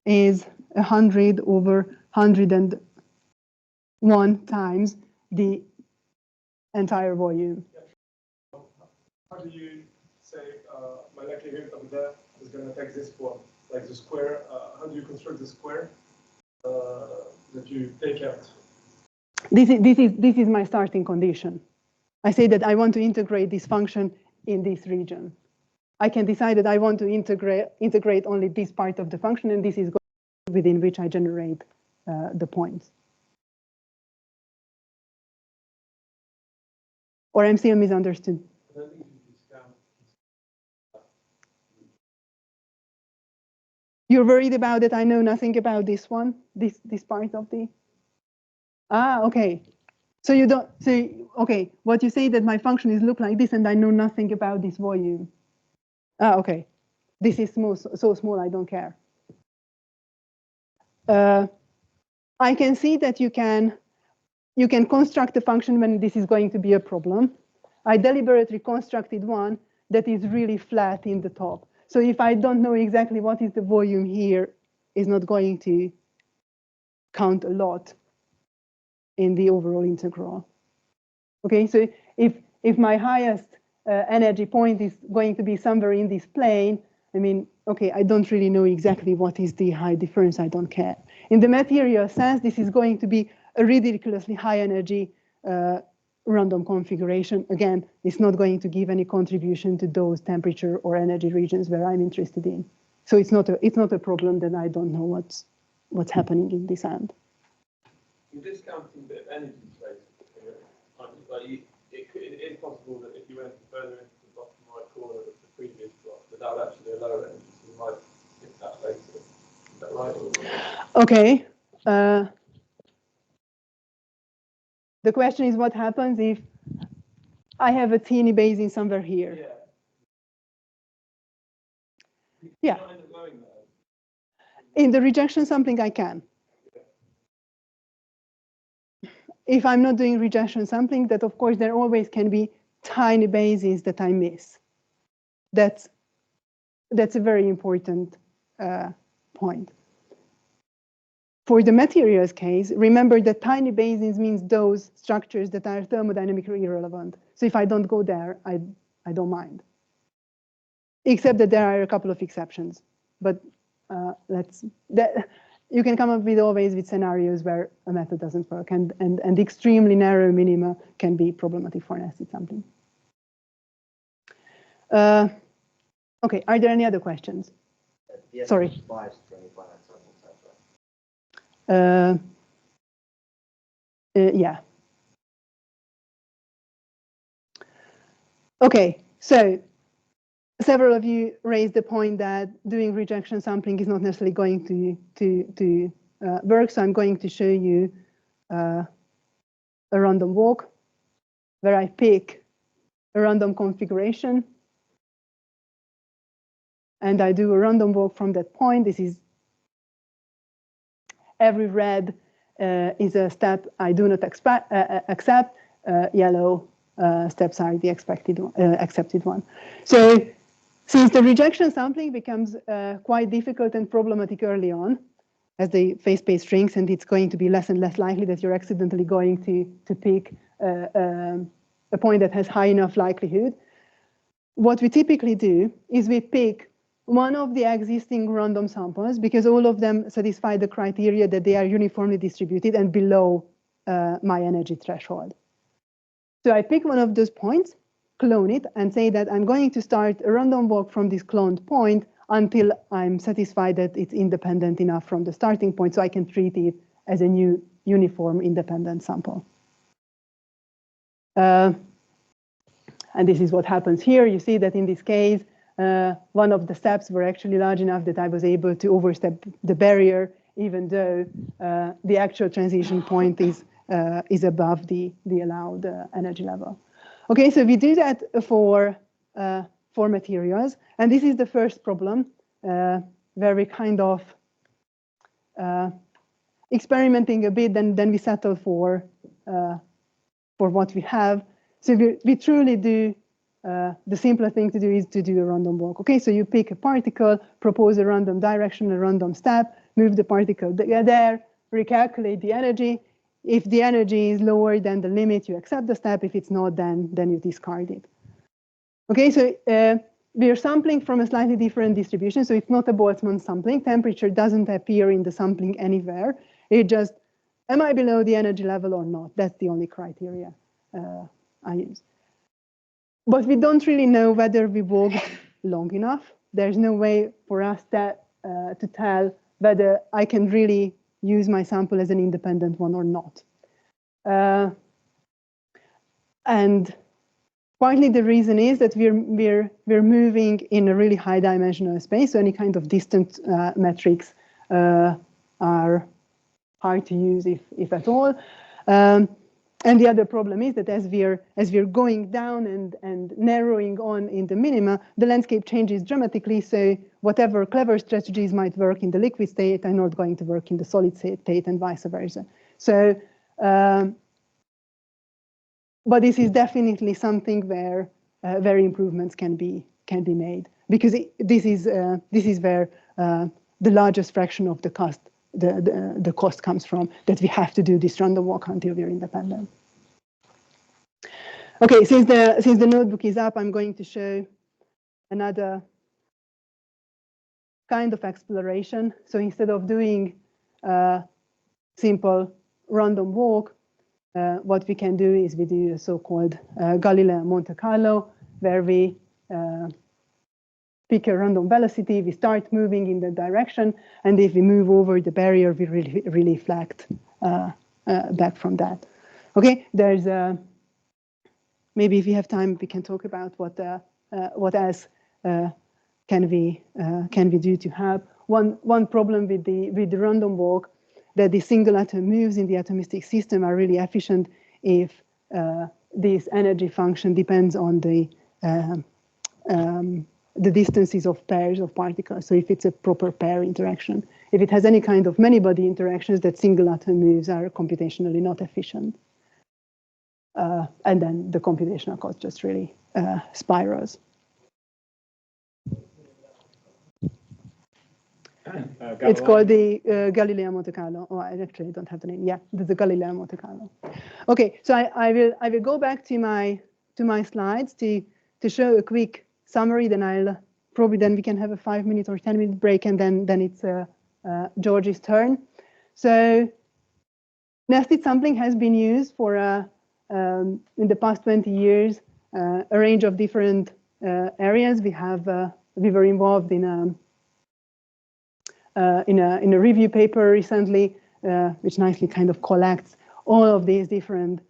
is 100 over 101 times the entire volume. how do you say my likelihood of that is going to take this one, like the square? How do you construct the square that you take out? This is my starting condition. I say that I want to integrate this function in this region. I can decide that I want to integrate only this part of the function, and this is within which I generate the points. Or I'm still misunderstood. You're worried about that I know nothing about this one, this part of the. Okay. So you don't. So okay. What you say that my function is look like this, and I know nothing about this volume. Okay. This is small, so small I don't care. I can see that you can construct a function when this is going to be a problem. I deliberately constructed one that is really flat in the top. So if I don't know exactly what is the volume here, it's not going to count a lot in the overall integral. Okay, so if my highest energy point is going to be somewhere in this plane, I mean, okay, I don't really know exactly what is the high difference, I don't care. In the material sense, this is going to be a ridiculously high energy random configuration. Again, it's not going to give any contribution to those temperature or energy regions where I'm interested in. So it's not a problem that I don't know what's happening in this end. You're discounting the energy space. but it is possible that if you went further into the bottom right corner of the previous block, that would actually be a lower energy, so you might hit that later. Is that right? Okay. The question is, what happens if I have a teeny basin somewhere here? Yeah. In the rejection sampling, I can. If I'm not doing rejection sampling, that of course there always can be tiny basins that I miss. That's a very important point. For the materials case, remember that tiny basins means those structures that are thermodynamically irrelevant. So if I don't go there, I don't mind. Except that there are a couple of exceptions. But you can come up with always with scenarios where a method doesn't work, and extremely narrow minima can be problematic for nested sampling. Okay, are there any other questions? Sorry. Yeah. Okay, so several of you raised the point that doing rejection sampling is not necessarily going to work, so I'm going to show you a random walk where I pick a random configuration and I do a random walk from that point. This is every red is a step I do not accept. Yellow steps are the accepted one. So since the rejection sampling becomes quite difficult and problematic early on, as the phase space shrinks, and it's going to be less and less likely that you're accidentally going to pick a point that has high enough likelihood, what we typically do is we pick one of the existing random samples, because all of them satisfy the criteria that they are uniformly distributed and below my energy threshold. So I pick one of those points, clone it, and say that I'm going to start a random walk from this cloned point until I'm satisfied that it's independent enough from the starting point, so I can treat it as a new uniform independent sample. And this is what happens here. You see that in this case, one of the steps were actually large enough that I was able to overstep the barrier, even though the actual transition point is above the allowed energy level. Okay, so we do that for materials, and this is the first problem where we kind of experimenting a bit, then we settle for what we have. So we truly do. The simpler thing to do is to do a random walk. Okay, so you pick a particle, propose a random direction, a random step, move the particle there, recalculate the energy. If the energy is lower than the limit, you accept the step. If it's not, then you discard it. Okay, so we are sampling from a slightly different distribution, so it's not a Boltzmann sampling. Temperature doesn't appear in the sampling anywhere. It just, am I below the energy level or not? That's the only criteria I use. But we don't really know whether we walked long enough. There's no way for us to tell whether I can really use my sample as an independent one or not. And partly the reason is that we're moving in a really high dimensional space, so any kind of distant metrics are hard to use, if at all. And the other problem is that as we're going down and narrowing on in the minima, the landscape changes dramatically. So whatever clever strategies might work in the liquid state are not going to work in the solid state, and vice versa. So, but this is definitely something where improvements can be made, because this is where the largest fraction of the cost. The cost comes from, that we have to do this random walk until we're independent. Okay, since the notebook is up, I'm going to show another kind of exploration. So instead of doing a simple random walk, what we can do is we do a so-called Galileo Monte Carlo, where we pick a random velocity, we start moving in that direction, and if we move over the barrier, we really reflect back from that. Okay, there's maybe if we have time, we can talk about what else can we do to help. One problem with the random walk, that the single atom moves in the atomistic system are really efficient if this energy function depends on the distances of pairs of particles. So if it's a proper pair interaction, if it has any kind of many-body interactions, that single atom moves are computationally not efficient. And then the computational cost just really spirals. It's called the Galileo Monte Carlo. Oh, I actually don't have the name. Yeah, the Galileo Monte Carlo. Okay, so I will go back to my slides to show a quick summary. Then we can have a 5-minute or 10-minute break, and then it's George's turn. So nested sampling has been used for in the past 20 years, a range of different areas. We were involved in a review paper recently, which nicely kind of collects all of these different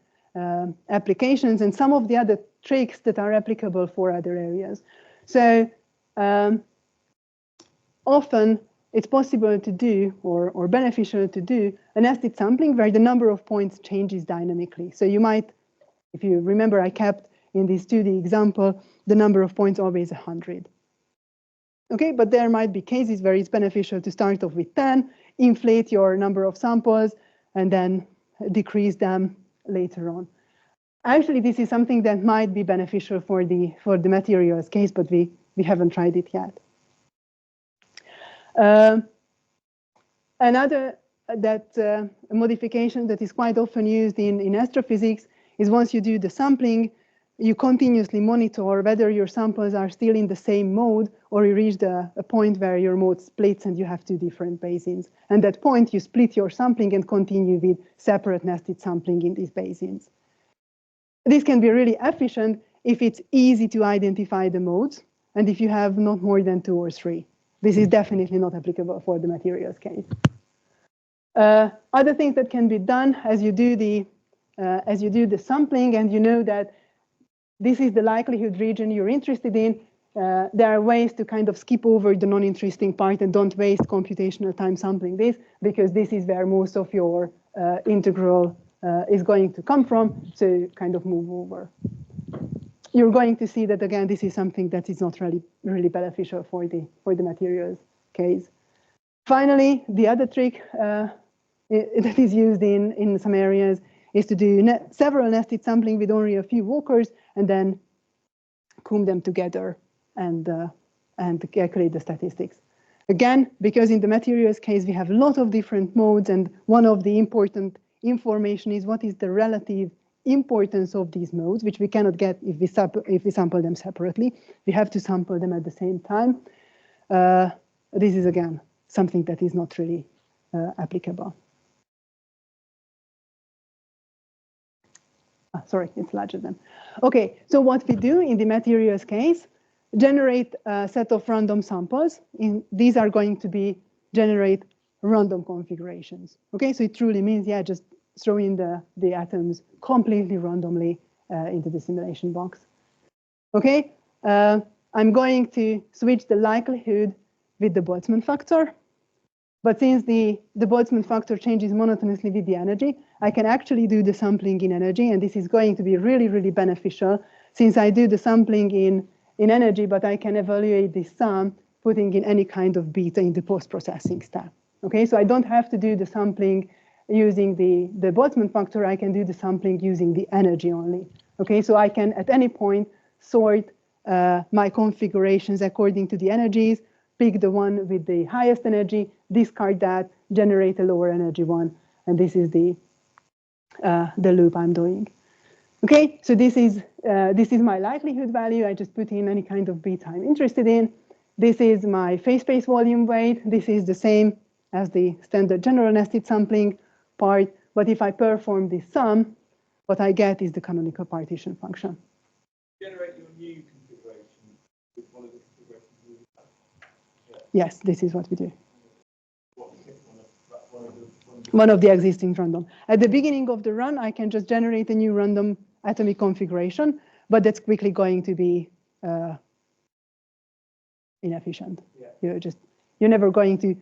applications and some of the other tricks that are applicable for other areas. So often it's possible to do or beneficial to do a nested sampling where the number of points changes dynamically. So you might, if you remember, I kept in this 2D example, the number of points always 100. Okay, but there might be cases where it's beneficial to start off with 10, inflate your number of samples, and then decrease them later on. Actually, this is something that might be beneficial for the materials case, but we haven't tried it yet. Another modification that is quite often used in astrophysics is once you do the sampling, you continuously monitor whether your samples are still in the same mode or you reach a point where your mode splits and you have two different basins. And at that point, you split your sampling and continue with separate nested sampling in these basins. This can be really efficient if it's easy to identify the modes and if you have not more than 2 or 3. This is definitely not applicable for the materials case. Other things that can be done as you do the sampling and you know that this is the likelihood region you're interested in, there are ways to kind of skip over the non-interesting part and don't waste computational time sampling this, because this is where most of your integral is going to come from, so kind of move over. You're going to see that, again, this is something that is not really beneficial for the materials case. Finally, the other trick that is used in some areas is to do several nested sampling with only a few walkers and then comb them together and calculate the statistics. Again, because in the materials case we have a lot of different modes, and one of the important information is what is the relative importance of these modes, which we cannot get if we sample them separately. We have to sample them at the same time. This is, again, something that is not really applicable. Sorry, it's larger than. Okay, so what we do in the materials case, generate a set of random samples. These are going to generate random configurations. Okay, so it truly means, yeah, just throw in the atoms completely randomly into the simulation box. Okay, I'm going to switch the likelihood with the Boltzmann factor. But since the Boltzmann factor changes monotonously with the energy, I can actually do the sampling in energy, and this is going to be really, really beneficial since I do the sampling in energy, but I can evaluate this sum putting in any kind of beta in the post-processing step. Okay, so I don't have to do the sampling using the Boltzmann factor. I can do the sampling using the energy only. Okay, so I can at any point sort my configurations according to the energies, pick the one with the highest energy, discard that, generate a lower energy one, and this is the loop I'm doing. Okay, so this is my likelihood value. I just put in any kind of beta I'm interested in. This is my phase space volume weight. This is the same as the standard general nested sampling part, but if I perform this sum, what I get is the canonical partition function. Generate your new configuration with one of the configurations you have. Yeah. Yes, this is what we do. One of the existing random. At the beginning of the run, I can just generate a new random atomic configuration, but that's quickly going to be inefficient. Yeah. You're never going to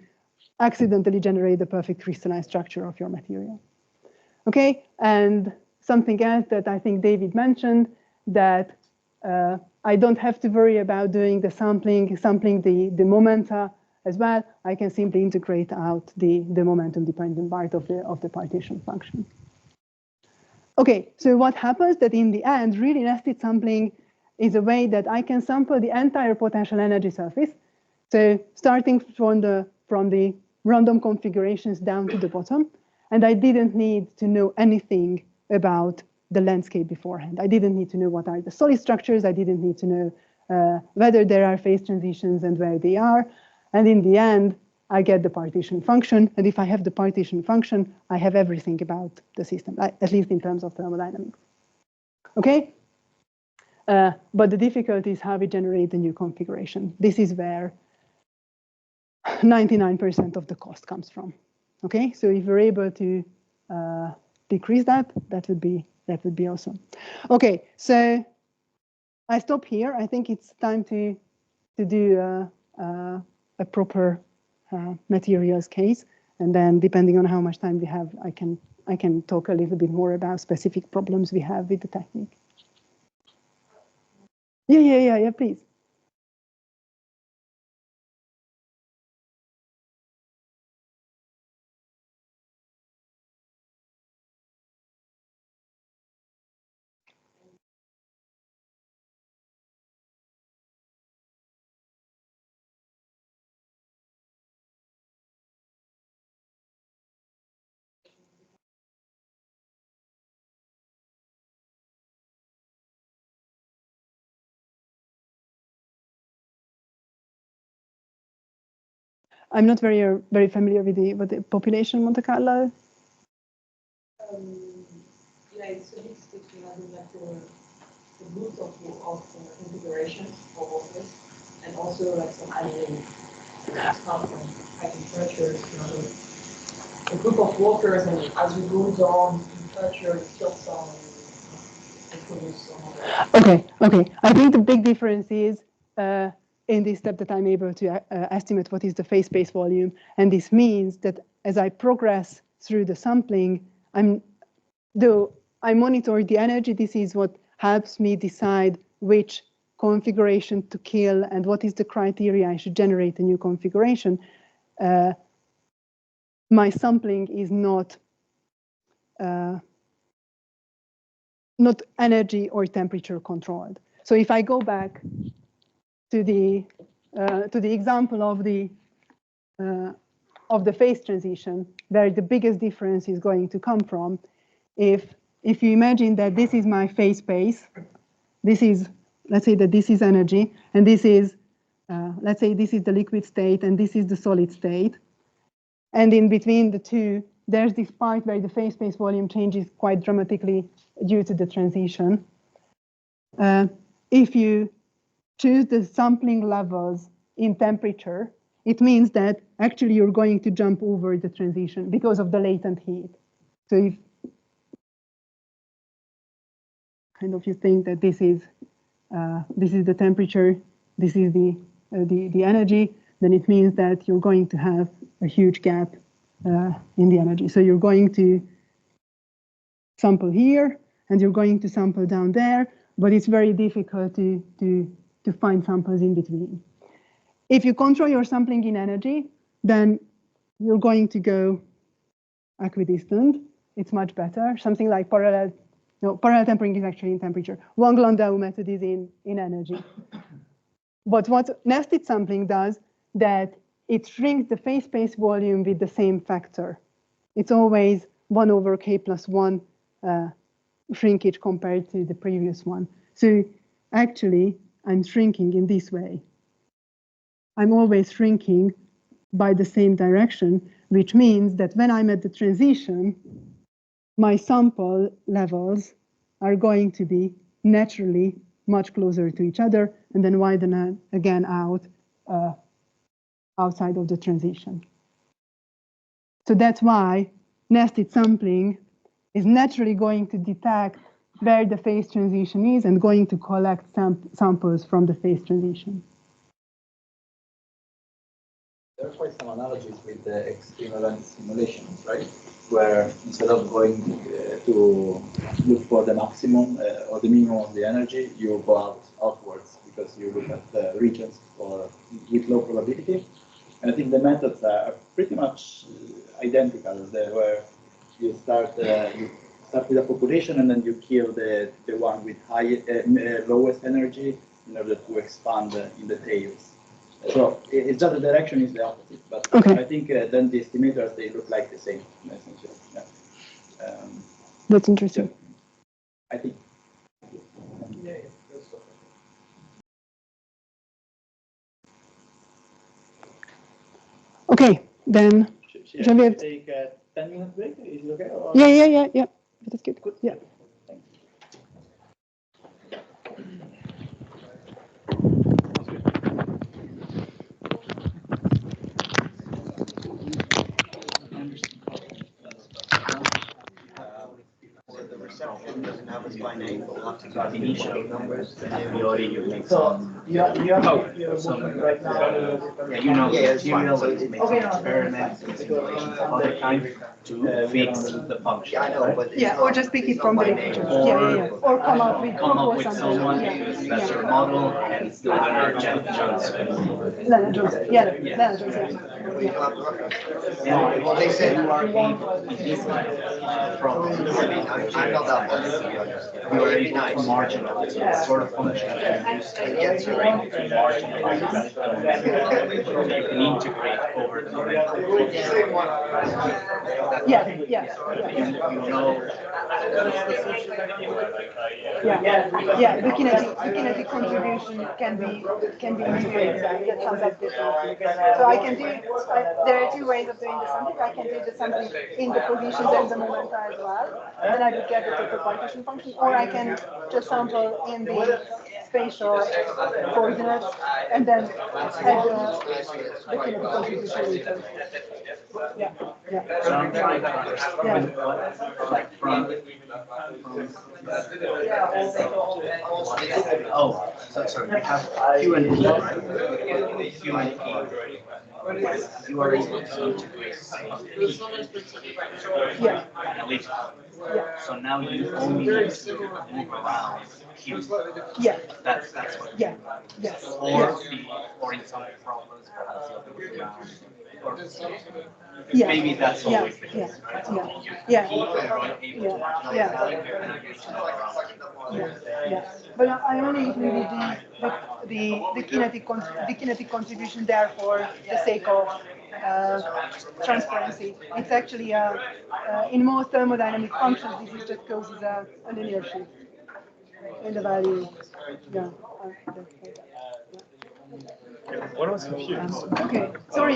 accidentally generate the perfect crystalline structure of your material. Okay, and something else that I think David mentioned, that I don't have to worry about doing the sampling the momenta as well. I can simply integrate out the momentum dependent part of the partition function. Okay, so what happens that in the end, really nested sampling is a way that I can sample the entire potential energy surface. So starting from the random configurations down to the bottom, and I didn't need to know anything about the landscape beforehand. I didn't need to know what are the solid structures. I didn't need to know whether there are phase transitions and where they are. And in the end, I get the partition function. And if I have the partition function, I have everything about the system, at least in terms of thermodynamics. Okay? But the difficulty is how we generate the new configuration. This is where 99% of the cost comes from. Okay, so if we're able to decrease that, that would be awesome. Okay, so I stop here. I think it's time to do a proper materials case, and then depending on how much time we have, I can talk a little bit more about specific problems we have with the technique. Yeah, please. I'm not very familiar with the population Monte Carlo. Yeah, it's a mix between like the groups of configurations for walkers, and also like some animal stuff from high temperatures. A group of walkers, and as you go down in temperature, it tilts on and produce some. Okay. I think the big difference is in this step that I'm able to estimate what is the phase space volume, and this means that as I progress through the sampling, though I monitor the energy, this is what helps me decide which configuration to kill and what is the criteria I should generate a new configuration. My sampling is not energy or temperature controlled. So if I go back to the example of the phase transition, where the biggest difference is going to come from, if you imagine that this is my phase space, let's say that this is energy, and this is, let's say this is the liquid state, and this is the solid state. And in between the two, there's this part where the phase space volume changes quite dramatically due to the transition. If you choose the sampling levels in temperature, it means that actually you're going to jump over the transition because of the latent heat. So if you think that this is the temperature, this is the energy, then it means that you're going to have a huge gap in the energy. So you're going to sample here, and you're going to sample down there, but it's very difficult to find samples in between. If you control your sampling in energy, then you're going to go equidistant. It's much better. Something like parallel tempering is actually in temperature. Wang-Landau method is in energy. But what nested sampling does, that it shrinks the phase space volume with the same factor. It's always 1 over k plus 1 shrinkage compared to the previous one. So actually, I'm shrinking in this way. I'm always shrinking by the same direction, which means that when I'm at the transition, my sample levels are going to be naturally much closer to each other, and then widen again out outside of the transition. So that's why nested sampling is naturally going to detect where the phase transition is and going to collect samples from the phase transition. There are quite some analogies with the extreme event simulations, right? Where instead of going to look for the maximum or the minimum of the energy, you go outwards because you look at the regions with low probability. And I think the methods are pretty much identical, where you start with a population and then you kill the one with lowest energy in order to expand in the tails. So it's just the direction is the opposite, but okay. I think then the estimators, they look like the same, essentially. Yeah. That's interesting. I think. Yeah. Okay, then. Shall we take a 10-minute break? Is it okay? Or? Yeah. That's good. Good. Yeah. The reception doesn't have us by name, but we'll have to get the initial numbers, and then the audio you make some. You have some right now. Material is making experiments and simulations of other kinds to fix the function. Yeah, I know, but or just pick it from the literature. Yeah. Or come up with someone who's better model and Leonard Johnson. Leonard Johnson. Well, they said you are able in these kind of problems. I'm not that one, to be honest. You are able to marginalize sort of function and yes, you're able to marginalize that. You can integrate over the Yeah. The kinetic contribution can be integrated. That sounds like this. So I can do. There are two ways of doing the sampling. I can do the sampling in the positions and the momenta as well, and then I would get the total partition function, or I can just sample in the spatial coordinates and then add the kinetic contribution later. Yeah. Oh, so sorry. We have Q and E, right? Q and E. You are able to integrate So now you only need to move around Q. That's what. Yes. Or in some problems, perhaps the other way around. Or maybe that's always the case, right? But I only included the kinetic contribution there for the sake of transparency. It's actually in most thermodynamic functions, this just goes as a linear shift in the value. What was confused? Okay, sorry.